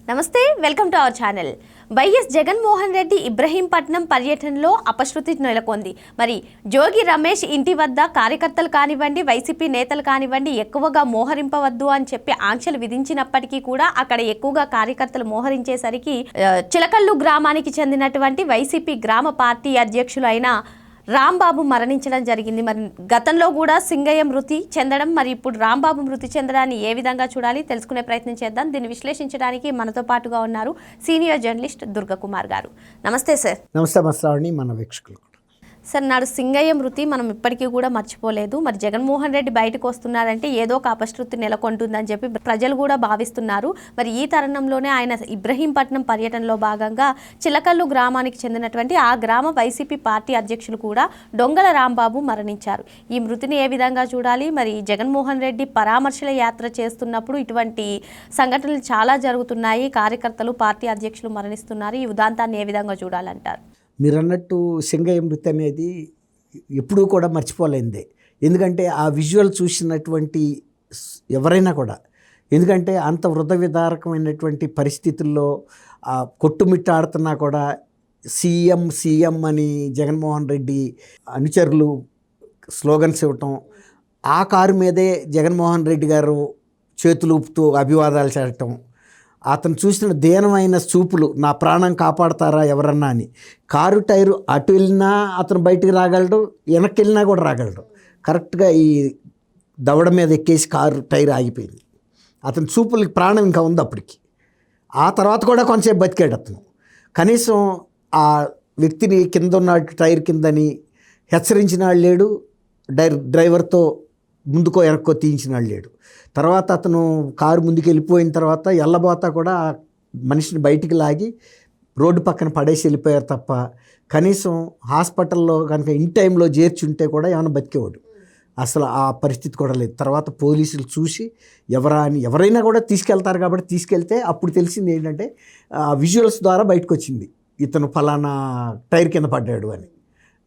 నమస్తే, welcome to our channel. YS Jaganmohan Reddy Ibrahimpatnam పర్యటనలో అపశృతి నెలకొంది. మరి జోగి రమేష్ ఇంటి వద్ద కార్యకర్తలు కానివ్వండి, వైసీపీ నేతలు కానివ్వండి ఎక్కువగా మోహరింపవద్దు అని చెప్పి ఆంక్షలు విధించినప్పటికీ కూడా అక్కడ ఎక్కువగా కార్యకర్తలు మోహరించేసరికి చిలకల్లు గ్రామానికి చెందినటువంటి వైసీపీ గ్రామ పార్టీ అధ్యక్షులు అయిన రాంబాబు మరణించడం జరిగింది. మరి గతంలో కూడా సింగయ్య మృతి చెందడం, మరి ఇప్పుడు రాంబాబు మృతి చెందడాన్ని ఏ విధంగా చూడాలి తెలుసుకునే ప్రయత్నం చేద్దాం. దీన్ని విశ్లేషించడానికి మనతో పాటుగా ఉన్నారు సీనియర్ జర్నలిస్ట్ దుర్గకుమార్ గారు. నమస్తే సార్. నమస్తే మన వీక్షకులు. సార్, నాడు సింగయ్య మృతి మనం ఇప్పటికీ కూడా మర్చిపోలేదు. మరి జగన్మోహన్ రెడ్డి బయటకు వస్తున్నారంటే ఏదో ఒక అపశృతి నెలకొంటుందని చెప్పి ప్రజలు కూడా భావిస్తున్నారు. మరి ఈ తరుణంలోనే ఆయన ఇబ్రహీంపట్నం పర్యటనలో భాగంగా చిలకల్లు గ్రామానికి చెందినటువంటి ఆ గ్రామ వైసీపీ పార్టీ అధ్యక్షులు కూడా డొంగల రాంబాబు మరణించారు. ఈ మృతిని ఏ విధంగా చూడాలి? మరి జగన్మోహన్ రెడ్డి పరామర్శల యాత్ర చేస్తున్నప్పుడు ఇటువంటి సంఘటనలు చాలా జరుగుతున్నాయి. కార్యకర్తలు, పార్టీ అధ్యక్షులు మరణిస్తున్నారు. ఈ ఉదాంతాన్ని ఏ విధంగా చూడాలంటారు? మీరు అన్నట్టు సింగయ్య మృతి అనేది ఎప్పుడూ కూడా మర్చిపోలేందే. ఎందుకంటే ఆ విజువల్ చూసినటువంటి ఎవరైనా కూడా, ఎందుకంటే అంత వృధ విదారకమైనటువంటి పరిస్థితుల్లో కొట్టుమిట్టాడుతున్నా కూడా సీఎం అని జగన్మోహన్ రెడ్డి అనుచరులు స్లోగన్స్ ఇవ్వటం, ఆ కారు మీదే జగన్మోహన్ రెడ్డి గారు చేతులు ఊపుతూ అభివాదాలు చేయటం, అతను చూసిన దీనమైన చూపులు, నా ప్రాణం కాపాడతారా ఎవరన్నా అని. కారు టైరు అటు వెళ్ళినా అతను బయటికి రాగలడు, వెనక్కి వెళ్ళినా కూడా రాగలడు. కరెక్ట్గా ఈ దవడ మీద ఎక్కేసి కారు టైర్ ఆగిపోయింది. అతని చూపులకి ప్రాణం ఇంకా ఉంది అప్పటికి. ఆ తర్వాత కూడా కొంచెంసేపు బతికాడు అతను. కనీసం ఆ వ్యక్తిని కింద ఉన్న టైర్ కిందని హెచ్చరించినాడు లేడు, డ్రైవర్తో ముందుకో వెనక్కో తీయించినాడు లేడు. తర్వాత అతను కారు ముందుకు వెళ్ళిపోయిన తర్వాత ఎల్లబోతా కూడా మనిషిని బయటికి లాగి రోడ్డు పక్కన పడేసి వెళ్ళిపోయారు తప్ప కనీసం హాస్పిటల్లో కనుక ఇన్ టైంలో చేర్చుంటే కూడా ఏమైనా బతికేవాడు. అసలు ఆ పరిస్థితి కూడా లేదు. తర్వాత పోలీసులు చూసి ఎవరైనా కూడా తీసుకెళ్తారు కాబట్టి తీసుకెళ్తే అప్పుడు తెలిసింది ఏంటంటే విజువల్స్ ద్వారా బయటకు వచ్చింది ఇతను ఫలానా టైర్ కింద పడ్డాడు అని.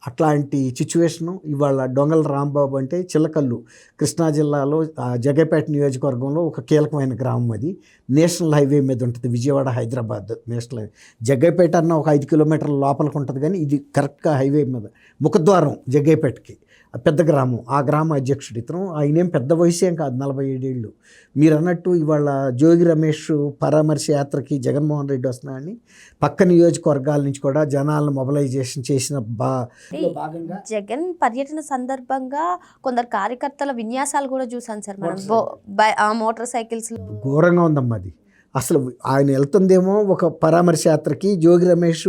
అట్లాంటి సిచ్యువేషను ఇవాళ డొంగల రాంబాబు అంటే చిలకల్లు కృష్ణా జిల్లాలో జగ్గైపేట నియోజకవర్గంలో ఒక కీలకమైన గ్రామం. అది నేషనల్ హైవే మీద ఉంటుంది, విజయవాడ హైదరాబాద్ నేషనల్ హైవే. జగ్గైపేట అన్న ఒక 5 కిలోమీటర్ల లోపలికి ఉంటుంది, కానీ ఇది కరెక్ట్గా హైవే మీద ముఖద్వారం జగ్గైపేటకి. పెద్ద గ్రామం. ఆ గ్రామ అధ్యక్షుడు ఇతను. ఆయనేం పెద్ద వయసు ఏం కాదు, 47 ఏళ్ళు. మీరు అన్నట్టు ఇవాళ జోగి రమేష్ పరామర్శ యాత్రకి జగన్మోహన్ రెడ్డి వస్తున్నాడని పక్క నియోజకవర్గాల నుంచి కూడా జనాలను మొబిలైజేషన్ చేసిన భాగంగా జగన్ పర్యటన సందర్భంగా కొందరు కార్యకర్తల విన్యాసాలు కూడా చూసాను సార్ మనం. మోటార్ సైకిల్స్ ఘోరంగా ఉందమ్మా అది. అసలు ఆయన వెళ్తుందేమో ఒక పరామర్శ యాత్రకి, జోగి రమేష్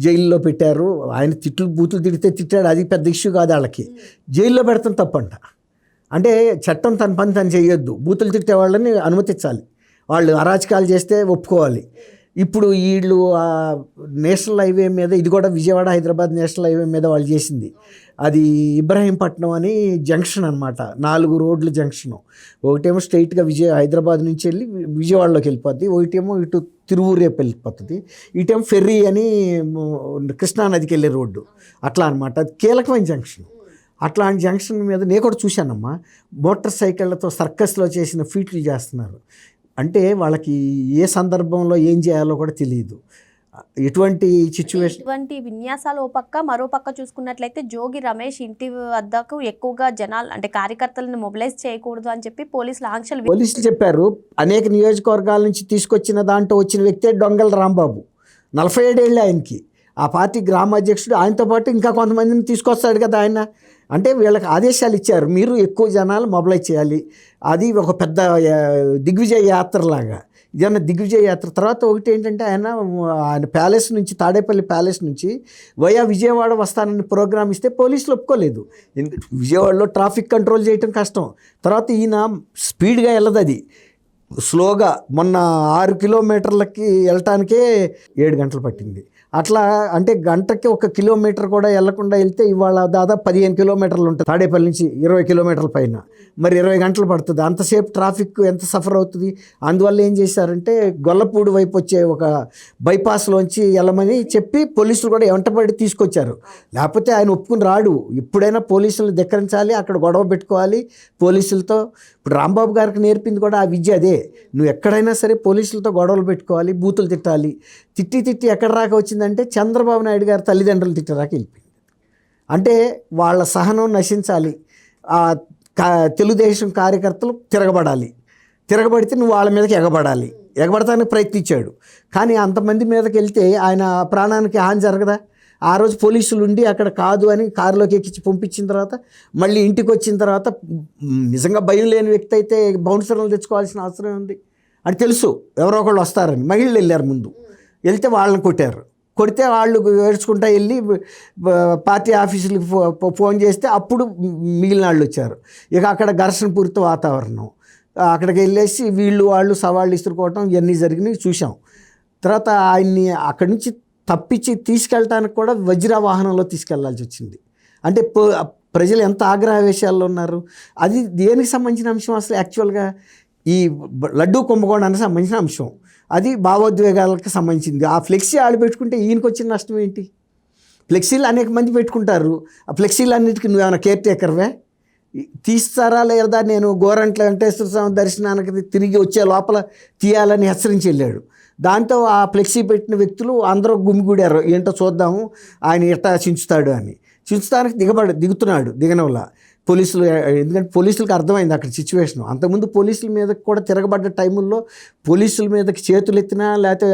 జైల్లో పెట్టారు. ఆయన బూతులు తిడితే తిట్టాడు, అది పెద్ద ఇష్యూ కాదు వాళ్ళకి. జైల్లో పెడతాం తప్పంట. అంటే చట్టం తన పని తను చేయొద్దు, బూతులు తిట్టే వాళ్ళని అనుమతించాలి, వాళ్ళు అరాచకాలు చేస్తే ఒప్పుకోవాలి. ఇప్పుడు వీళ్ళు నేషనల్ హైవే మీద, ఇది కూడా విజయవాడ హైదరాబాద్ నేషనల్ హైవే మీద వాళ్ళు చేసింది. అది ఇబ్రహీంపట్నం అని జంక్షన్ అనమాట, 4 రోడ్ల జంక్షను. ఒకటేమో స్ట్రైట్గా హైదరాబాద్ నుంచి వెళ్ళి విజయవాడలోకి వెళ్ళిపోద్ది, ఒకటేమో ఇటు తిరువూరేపు వెళ్ళిపోతుంది, ఇటేమో ఫెర్రీ అని కృష్ణానదికి వెళ్ళే రోడ్డు. అట్లా అనమాట. అది కీలకమైన జంక్షన్. అట్లాంటి జంక్షన్ మీద నేను కూడా చూశానమ్మా, మోటార్ సైకిళ్లతో సర్కస్లో చేసిన ఫీట్లు చేస్తున్నారు. అంటే వాళ్ళకి ఏ సందర్భంలో ఏం చేయాలో కూడా తెలియదు. ఎటువంటి సిచ్యువేషన్, ఇటువంటి విన్యాసాలు ఓ పక్క, మరో పక్క చూసుకున్నట్లయితే జోగి రమేష్ ఇంటి వద్దకు ఎక్కువగా జనాలు అంటే కార్యకర్తలను మొబిలైజ్ చేయకూడదు అని చెప్పి పోలీసులు చెప్పారు. అనేక నియోజకవర్గాల నుంచి తీసుకొచ్చిన దాంట్లో వచ్చిన వ్యక్తే డొంగల రాంబాబు. 47 ఏళ్ళు ఆయనకి. ఆ పార్టీ గ్రామ అధ్యక్షుడు. ఆయనతో పాటు ఇంకా కొంతమందిని తీసుకొస్తాడు కదా ఆయన. అంటే వీళ్ళకి ఆదేశాలు ఇచ్చారు, మీరు ఎక్కువ జనాలు మొబిలైజ్ చేయాలి. అది ఒక పెద్ద దిగ్విజయ యాత్రలాగా. ఇదన్నా దిగ్విజయ యాత్ర. తర్వాత ఒకటి ఏంటంటే ఆయన ప్యాలెస్ నుంచి, తాడేపల్లి ప్యాలెస్ నుంచి వయా విజయవాడ వస్తానని ప్రోగ్రామ్ ఇస్తే పోలీసులు ఒప్పుకోలేదు. విజయవాడలో ట్రాఫిక్ కంట్రోల్ చేయటం కష్టం. తర్వాత ఈయన స్పీడ్గా వెళ్ళదు, అది స్లోగా. మొన్న 6 కిలోమీటర్లకి వెళ్ళటానికే 7 గంటలు పట్టింది. అట్లా అంటే గంటకి 1 కిలోమీటర్ కూడా వెళ్లకుండా వెళ్తే ఇవాళ దాదాపు 15 కిలోమీటర్లు ఉంటుంది. తాడేపల్లి నుంచి 20 కిలోమీటర్ల పైన, మరి 20 గంటలు పడుతుంది. అంతసేపు ట్రాఫిక్ ఎంత సఫర్ అవుతుంది. అందువల్ల ఏం చేశారంటే గొల్లపూడి వైపు వచ్చే ఒక బైపాస్లోంచి వెళ్ళమని చెప్పి పోలీసులు కూడా వెంటబడి తీసుకొచ్చారు. లేకపోతే ఆయన ఒప్పుకుని రాడు. ఎప్పుడైనా పోలీసులను ధిక్కరించాలి, అక్కడ గొడవ పెట్టుకోవాలి పోలీసులతో. ఇప్పుడు రాంబాబు గారికి నేర్పింది కూడా ఆ విద్య అదే. నువ్వు ఎక్కడైనా సరే పోలీసులతో గొడవలు పెట్టుకోవాలి, బూతులు తిట్టాలి. తిట్టి ఎక్కడ రాక వచ్చిందంటే చంద్రబాబు నాయుడు గారి తల్లిదండ్రులు తిట్టరాక వెళ్ళిపోయింది. అంటే వాళ్ళ సహనం నశించాలి, తెలుగుదేశం కార్యకర్తలు తిరగబడితే నువ్వు వాళ్ళ మీదకి ఎగబడటానికి ప్రయత్నించాడు. కానీ అంతమంది మీదకి వెళ్తే ఆయన ప్రాణానికి హాని జరగదా? ఆ రోజు పోలీసులు ఉండి అక్కడ కాదు అని కారులోకి ఎక్కించి పంపించిన తర్వాత మళ్ళీ ఇంటికి వచ్చిన తర్వాత నిజంగా భయం లేని వ్యక్తి అయితే బౌన్సర్లు తెచ్చుకోవాల్సిన అవసరం ఉంది అని తెలుసు, ఎవరో ఒకళ్ళు వస్తారని. మహిళలు వెళ్ళారు, ముందు వెళ్తే వాళ్ళని కొడితే వాళ్ళు ఏడ్చుకుంటా వెళ్ళి పార్టీ ఆఫీసులకు ఫోన్ చేస్తే అప్పుడు మిగిలిన వాళ్ళు వచ్చారు. ఇక అక్కడ ఘర్షణపూరిత వాతావరణం. అక్కడికి వెళ్ళేసి వాళ్ళు సవాళ్ళు ఇస్తుకోవటం ఇవన్నీ జరిగినాయి చూసాం. తర్వాత ఆయన్ని అక్కడి నుంచి తప్పించి తీసుకెళ్ళటానికి కూడా వజ్ర వాహనంలో తీసుకెళ్లాల్సి వచ్చింది. అంటే ప్రజలు ఎంత ఆగ్రహవేశాల్లో ఉన్నారు. అది దేనికి సంబంధించిన అంశం అసలు? యాక్చువల్గా ఈ లడ్డూ కుంభకోణానికి సంబంధించిన అంశం, అది భావోద్వేగాలకు సంబంధించింది. ఆ ఫ్లెక్సీ ఆడు పెట్టుకుంటే ఈయనకి వచ్చిన నష్టం ఏంటి? ఫ్లెక్సీలు అనేక మంది పెట్టుకుంటారు. ఆ ఫ్లెక్సీలు అన్నిటికీ నువ్వేమైనా కేర్ టేకర్వే? తీస్తారా లేదా? నేను గోరంట్ల వెంకటేశ్వర స్వామి దర్శనానికి తిరిగి వచ్చే లోపల తీయాలని హెచ్చరించి వెళ్ళాడు. దాంతో ఆ ఫ్లెక్సీ పెట్టిన వ్యక్తులు అందరూ గుమిగూడారు, ఏంటో చూద్దాము ఆయన ఎట్టా చించుతాడు అని. చించుతానికి దిగుతున్నాడు, దిగనవల్ల పోలీసులు, ఎందుకంటే పోలీసులకు అర్థమైంది అక్కడ సిచ్యువేషను. అంతకుముందు పోలీసుల మీదకి కూడా తిరగబడ్డ టైముల్లో పోలీసుల మీదకి చేతులు ఎత్తినా లేకపోతే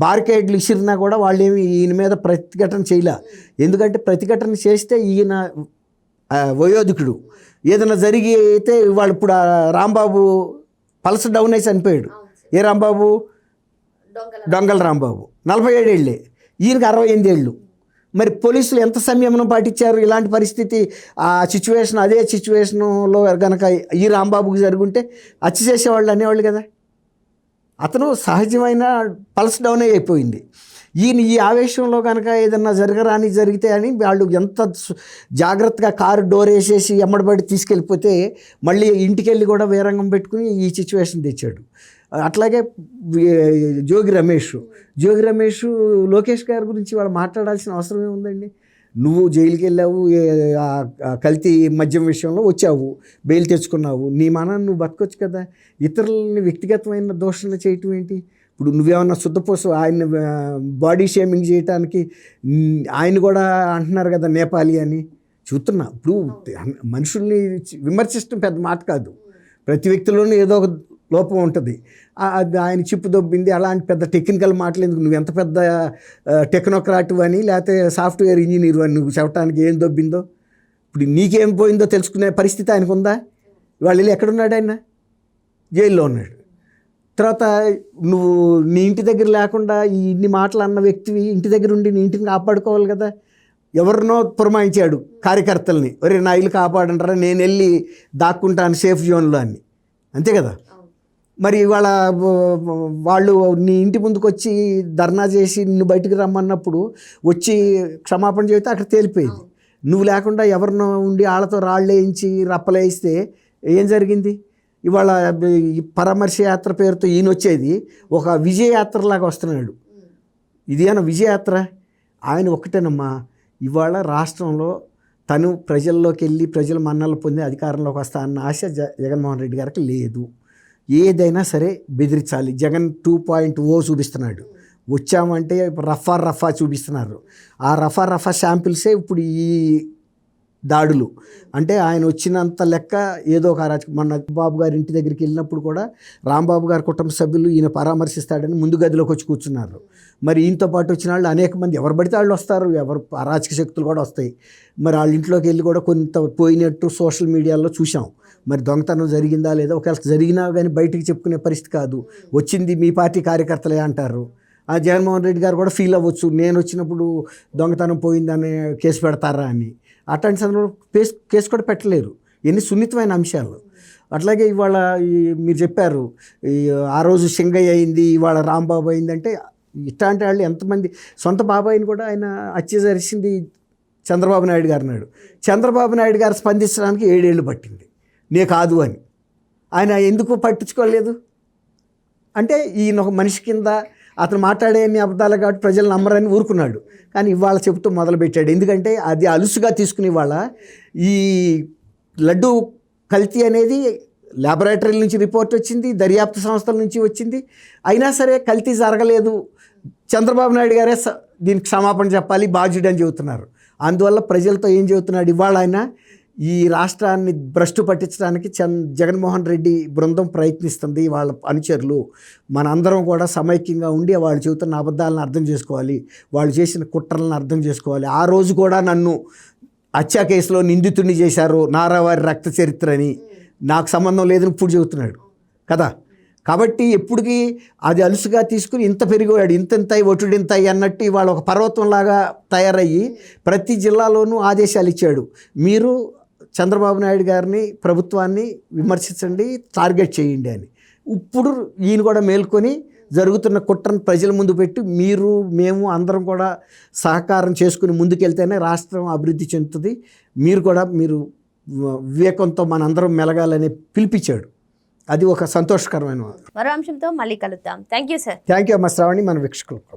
బార్కేడ్లు ఇసిరినా కూడా వాళ్ళు ఏమి ఈయన మీద ప్రతిఘటన చేయలే. ఎందుకంటే ప్రతిఘటన చేస్తే ఈయన వయోధికుడు, ఏదైనా జరిగి అయితే వాళ్ళు ఇప్పుడు రాంబాబు పల్స్ డౌన్ అయి చనిపోయాడు. ఏ రాంబాబు? దొంగల రాంబాబు. 47 ఏళ్ళే, ఈయనకి 68 ఏళ్ళు. మరి పోలీసులు ఎంత సంయమనం పాటించారు? ఇలాంటి పరిస్థితి అదే సిచ్యువేషన్లో కనుక ఈ రాంబాబుకి జరుగుంటే హత్య చేసేవాళ్ళు అనేవాళ్ళు కదా. అతను సహజమైన పల్స్ డౌన్ అయిపోయింది. ఈయన ఈ ఆవేశంలో కనుక ఏదన్నా జరిగితే అని వాళ్ళు ఎంత జాగ్రత్తగా కారు డోర్ వేసేసి ఎమ్మడబడి తీసుకెళ్ళిపోతే మళ్ళీ ఇంటికి వెళ్ళి కూడా వీరంగం పెట్టుకుని ఈ సిచ్యువేషన్ తెచ్చాడు. అట్లాగే జోగి రమేష్ లోకేష్ గారి గురించి వాళ్ళు మాట్లాడాల్సిన అవసరం ఏముందండి? నువ్వు జైలుకి వెళ్ళావు, కల్తీ మద్యం విషయంలో వచ్చావు, బెయిల్ తెచ్చుకున్నావు, నీ మానాన్ని నువ్వు బతకొచ్చు కదా. ఇతరులని వ్యక్తిగతమైన దోషణ చేయటం ఏంటి? ఇప్పుడు నువ్వేమన్నా శుద్ధపోసు ఆయన బాడీ షేమింగ్ చేయటానికి ఆయన కూడా అంటున్నారు కదా నేపాలి అని. చూస్తున్నా, ఇప్పుడు మనుషుల్ని విమర్శించడం పెద్ద మాట కాదు, ప్రతి వ్యక్తిలోనూ ఏదో ఒక లోపం ఉంటుంది. ఆయన చిప్పు దొబ్బింది అలాంటి పెద్ద టెక్నికల్ మాటలు ఎందుకు? నువ్వు ఎంత పెద్ద టెక్నోక్రాట్ అని లేకపోతే సాఫ్ట్వేర్ ఇంజనీర్ అని నువ్వు చెప్పడానికి ఏం దొబ్బిందో, ఇప్పుడు నీకేం పోయిందో తెలుసుకునే పరిస్థితి ఆయనకు ఉందా? వాళ్ళు వెళ్ళి ఎక్కడున్నాడు? ఆయన జైల్లో ఉన్నాడు. తర్వాత నువ్వు నీ ఇంటి దగ్గర లేకుండా ఇన్ని మాటలు అన్న వ్యక్తివి ఇంటి దగ్గర ఉండి నీ ఇంటిని కాపాడుకోవాలి కదా. ఎవరినో పురమాయించాడు కార్యకర్తల్ని, ఒరే నా ఇల్లు కాపాడంటారా, నేను వెళ్ళి దాక్కుంటాను సేఫ్ జోన్లో అని, అంతే కదా. మరి వాళ్ళు నీ ఇంటి ముందుకు వచ్చి ధర్నా చేసి నిన్ను బయటికి రమ్మన్నప్పుడు వచ్చి క్షమాపణ చెబితే అక్కడ తేలిపోయింది. నువ్వు లేకుండా ఎవరినో ఉండి వాళ్ళతో రాళ్ళు వేయించి రప్పలేయిస్తే ఏం జరిగింది? ఇవాళ పరామర్శ యాత్ర పేరుతో ఈయన వచ్చేది ఒక విజయయాత్రలాగా వస్తున్నాడు. ఇదేనా విజయయాత్ర? ఆయన ఒక్కటేనమ్మా, ఇవాళ రాష్ట్రంలో తను ప్రజల్లోకి వెళ్ళి ప్రజల మన్నలు పొంది అధికారంలోకి వస్తా అన్న ఆశ జగన్మోహన్ రెడ్డి గారికి లేదు. ఏదైనా సరే బెదిరించాలి. జగన్ 2.0 చూపిస్తున్నాడు. వచ్చామంటే రఫా చూపిస్తున్నారు. ఆ రఫా శాంపిల్సే ఇప్పుడు ఈ దాడులు. అంటే ఆయన వచ్చినంత లెక్క ఏదో ఒక అరాచకం. మొన్న బాబు గారి ఇంటి దగ్గరికి వెళ్ళినప్పుడు కూడా రాంబాబు గారి కుటుంబ సభ్యులు ఈయన పరామర్శిస్తాడని ముందు గదిలోకి వచ్చి కూర్చున్నారు. మరి ఈయనతో పాటు వచ్చిన వాళ్ళు అనేక మంది, ఎవరు పడితే వాళ్ళు వస్తారు, ఎవరు అరాచక శక్తులు కూడా వస్తాయి. మరి వాళ్ళ ఇంట్లోకి వెళ్ళి కూడా కొంత పోయినట్టు సోషల్ మీడియాలో చూసాం. మరి దొంగతనం జరిగిందా లేదా, ఒకవేళ జరిగినా కానీ బయటికి చెప్పుకునే పరిస్థితి కాదు. వచ్చింది మీ పార్టీ కార్యకర్తలే అంటారు. జగన్మోహన్ రెడ్డి గారు కూడా ఫీల్ అవ్వచ్చు, నేను వచ్చినప్పుడు దొంగతనం పోయిందని కేసు పెడతారా అని. అట్లాంటి సందర్భంలో కేసు కూడా పెట్టలేరు. ఎన్ని సున్నితమైన అంశాలు. అట్లాగే ఇవాళ మీరు చెప్పారు ఆ రోజు సింగయ్య అయింది, ఇవాళ రాంబాబు అయిందంటే ఇట్లాంటి వాళ్ళు ఎంతమంది. సొంత బాబాయిని కూడా ఆయన హత్య జరిసింది చంద్రబాబు నాయుడు గారు అన్నాడు. చంద్రబాబు నాయుడు గారు స్పందించడానికి 7 ఏళ్ళు పట్టింది, నే కాదు అని. ఆయన ఎందుకు పట్టించుకోలేదు అంటే ఈయన ఒక మనిషి కింద అతను మాట్లాడే అబద్ధాలు కాబట్టి ప్రజలు నమ్మరని ఊరుకున్నాడు. కానీ ఇవాళ చెబుతూ మొదలుపెట్టాడు. ఎందుకంటే అది అలుసుగా తీసుకుని ఇవాళ ఈ లడ్డు కల్తీ అనేది ల్యాబొరేటరీల నుంచి రిపోర్ట్ వచ్చింది, దర్యాప్తు సంస్థల నుంచి వచ్చింది. అయినా సరే కల్తీ జరగలేదు, చంద్రబాబు నాయుడు గారే దీనికి క్షమాపణ చెప్పాలి, బాధ్యుడు అని చెబుతున్నారు. అందువల్ల ప్రజలతో ఏం చెబుతున్నాడు, ఇవాళ ఆయన ఈ రాష్ట్రాన్ని భ్రష్టు పట్టించడానికి జగన్మోహన్ రెడ్డి బృందం ప్రయత్నిస్తుంది, వాళ్ళ అనుచరులు మనందరం కూడా సమైక్యంగా ఉండి వాళ్ళు చెబుతున్న అబద్ధాలను అర్థం చేసుకోవాలి, వాళ్ళు చేసిన కుట్రలను అర్థం చేసుకోవాలి. ఆ రోజు కూడా నన్ను హత్య కేసులో నిందితుడిని చేశారు, నారావారి రక్త చరిత్ర అని, నాకు సంబంధం లేదని ఇప్పుడు చెబుతున్నాడు కదా. కాబట్టి ఎప్పటికీ అది అలుసుగా తీసుకుని ఇంత పెరిగాడు, ఇంతంతాయి ఒటుడింతాయి అన్నట్టు ఇవాళ ఒక పర్వతంలాగా తయారయ్యి ప్రతి జిల్లాలోనూ ఆదేశాలు ఇచ్చాడు. మీరు చంద్రబాబు నాయుడు గారిని, ప్రభుత్వాన్ని విమర్శించండి, టార్గెట్ చేయండి అని. ఇప్పుడు ఈయన కూడా మేల్కొని జరుగుతున్న కుట్రను ప్రజల ముందు పెట్టి మేము అందరం కూడా సహకారం చేసుకుని ముందుకెళ్తేనే రాష్ట్రం అభివృద్ధి చెందుతుంది, మీరు వివేకంతో మనందరం మెలగాలని పిలిపించాడు. అది ఒక సంతోషకరమైన మరో అంశంతో మళ్ళీ కలుద్దాం. Thank you sir. Thank you అమ్మ శ్రావణి, మన వీక్షకులకు.